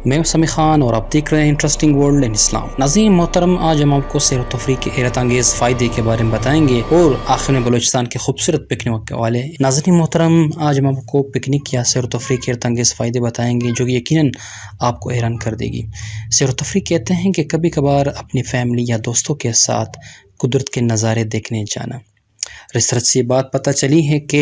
میں سمی خان اور آپ دیکھ رہے ہیں انٹرسٹنگ ورلڈ ان اسلام۔ ناظرین محترم، آج ہم آپ کو سیر و تفریح کے حیرت انگیز فائدے کے بارے میں بتائیں گے اور آخر میں بلوچستان کے خوبصورت پکنک والے۔ ناظرین محترم، آج ہم آپ کو پکنک یا سیر و تفریح کے حیرت انگیز فائدے بتائیں گے جو یقیناً آپ کو حیران کر دے گی۔ سیر و تفریح کہتے ہیں کہ کبھی کبھار اپنی فیملی یا دوستوں کے ساتھ قدرت کے نظارے دیکھنے جانا۔ ریسرچ سے بات پتہ چلی ہے کہ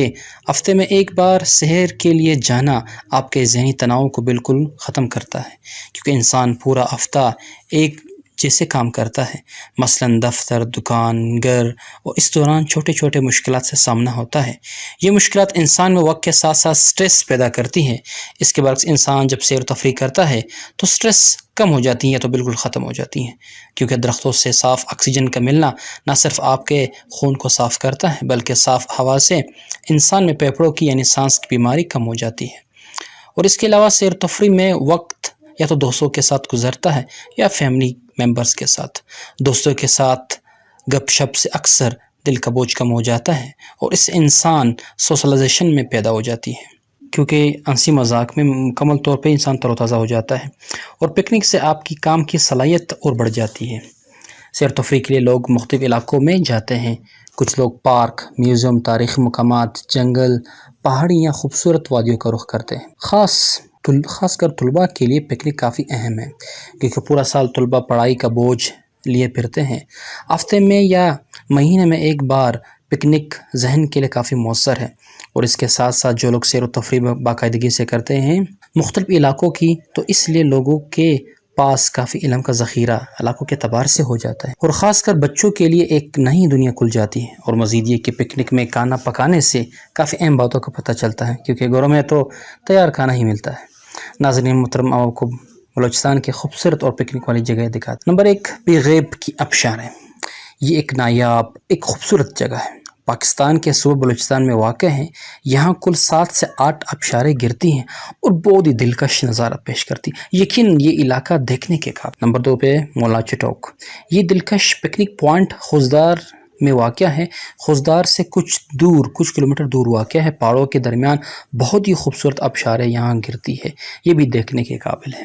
ہفتے میں ایک بار سیر کے لیے جانا آپ کے ذہنی تناؤ کو بالکل ختم کرتا ہے، کیونکہ انسان پورا ہفتہ ایک جیسے کام کرتا ہے، مثلا دفتر، دکان، گھر، اور اس دوران چھوٹے چھوٹے مشکلات سے سامنا ہوتا ہے۔ یہ مشکلات انسان میں وقت کے ساتھ ساتھ سٹریس پیدا کرتی ہیں۔ اس کے برعکس انسان جب سیر و تفریح کرتا ہے تو سٹریس کم ہو جاتی ہیں یا تو بالکل ختم ہو جاتی ہیں، کیونکہ درختوں سے صاف آکسیجن کا ملنا نہ صرف آپ کے خون کو صاف کرتا ہے بلکہ صاف ہوا سے انسان میں پھیپھڑوں کی یعنی سانس کی بیماری کم ہو جاتی ہے۔ اور اس کے علاوہ سیر و تفریح میں وقت یا تو دوستوں کے ساتھ گزرتا ہے یا فیملی ممبرز کے ساتھ۔ دوستوں کے ساتھ گپ شپ سے اکثر دل کا بوجھ کم ہو جاتا ہے اور اس سے انسان سوشلائزیشن میں پیدا ہو جاتی ہے، کیونکہ ہنسی مذاق میں مکمل طور پہ انسان تر و تازہ ہو جاتا ہے، اور پکنک سے آپ کی کام کی صلاحیت اور بڑھ جاتی ہے۔ سیر و تفریح کے لیے لوگ مختلف علاقوں میں جاتے ہیں۔ کچھ لوگ پارک، میوزیم، تاریخی مقامات، جنگل، پہاڑی یا خوبصورت وادیوں کا رخ کرتے ہیں۔ خاص کر طلباء کے لیے پکنک کافی اہم ہے، کیونکہ پورا سال طلباء پڑھائی کا بوجھ لیے پھرتے ہیں۔ ہفتے میں یا مہینے میں ایک بار پکنک ذہن کے لیے کافی مؤثر ہے، اور اس کے ساتھ ساتھ جو لوگ سیر و تفریح باقاعدگی سے کرتے ہیں مختلف علاقوں کی، تو اس لیے لوگوں کے پاس کافی علم کا ذخیرہ علاقوں کے اعتبار سے ہو جاتا ہے، اور خاص کر بچوں کے لیے ایک نئی دنیا کھل جاتی ہے۔ اور مزید یہ کہ پکنک میں کھانا پکانے سے کافی اہم باتوں کا پتہ چلتا ہے، کیونکہ گھروں میں تو تیار کھانا ہی ملتا ہے۔ ناظرین محترم، آپ کو بلوچستان کے خوبصورت اور پکنک والی جگہ دکھاتے۔ نمبر 1، بیغیب کی آبشاریں۔ یہ ایک نایاب، ایک خوبصورت جگہ ہے، پاکستان کے صوبہ بلوچستان میں واقع ہے۔ یہاں کل 7 سے 8 آبشاریں گرتی ہیں اور بہت ہی دلکش نظارہ پیش کرتی ہیں، یقیناً یہ علاقہ دیکھنے کے قابل۔ نمبر 2 پہ مولا چٹوک۔ یہ دلکش پکنک پوائنٹ خوزدار میں واقع ہے۔ خوزدار سے کچھ کلومیٹر دور واقع ہے۔ پہاڑوں کے درمیان بہت ہی خوبصورت آبشاریں یہاں گرتی ہے، یہ بھی دیکھنے کے قابل ہے۔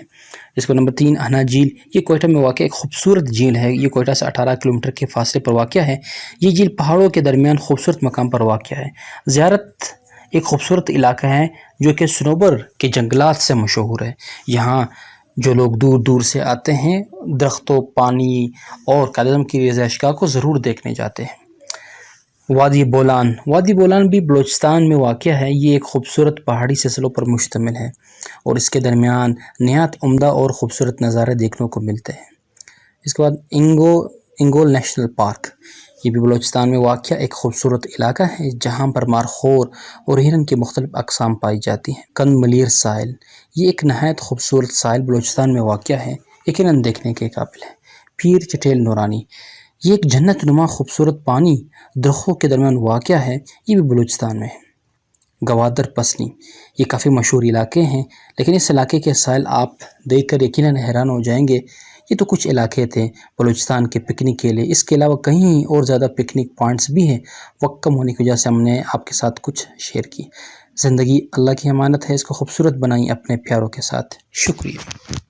اس کو نمبر 3، اہنا جھیل۔ یہ کوئٹہ میں واقع ایک خوبصورت جھیل ہے۔ یہ کوئٹہ سے 18 کلومیٹر کے فاصلے پر واقع ہے۔ یہ جھیل پہاڑوں کے درمیان خوبصورت مقام پر واقع ہے۔ زیارت ایک خوبصورت علاقہ ہے جو کہ صنوبر کے جنگلات سے مشہور ہے۔ یہاں جو لوگ دور دور سے آتے ہیں درختوں، پانی اور قلعم کی رہائش گاہ کو ضرور دیکھنے جاتے ہیں۔ وادی بولان۔ وادی بولان بھی بلوچستان میں واقع ہے۔ یہ ایک خوبصورت پہاڑی سلسلوں پر مشتمل ہے اور اس کے درمیان نہایت عمدہ اور خوبصورت نظارے دیکھنے کو ملتے ہیں۔ اس کے بعد انگول نیشنل پارک۔ یہ بھی بلوچستان میں واقع ایک خوبصورت علاقہ ہے جہاں پر مارخور اور ہرن کی مختلف اقسام پائی جاتی ہیں۔ کند ملیر ساحل۔ یہ ایک نہایت خوبصورت ساحل بلوچستان میں واقع ہے، یقیناً دیکھنے کے قابل ہے۔ پیر چٹیل نورانی۔ یہ ایک جنت نما خوبصورت پانی درختوں کے درمیان واقع ہے، یہ بھی بلوچستان میں ہے۔ گوادر پسنی۔ یہ کافی مشہور علاقے ہیں، لیکن اس علاقے کے ساحل آپ دیکھ کر یقیناً حیران ہو جائیں گے۔ یہ تو کچھ علاقے تھے بلوچستان کے پکنک کے لیے، اس کے علاوہ کہیں اور زیادہ پکنک پوائنٹس بھی ہیں، وقت کم ہونے کی وجہ سے ہم نے آپ کے ساتھ کچھ شیئر کی۔ زندگی اللہ کی امانت ہے، اس کو خوبصورت بنائیں اپنے پیاروں کے ساتھ۔ شکریہ۔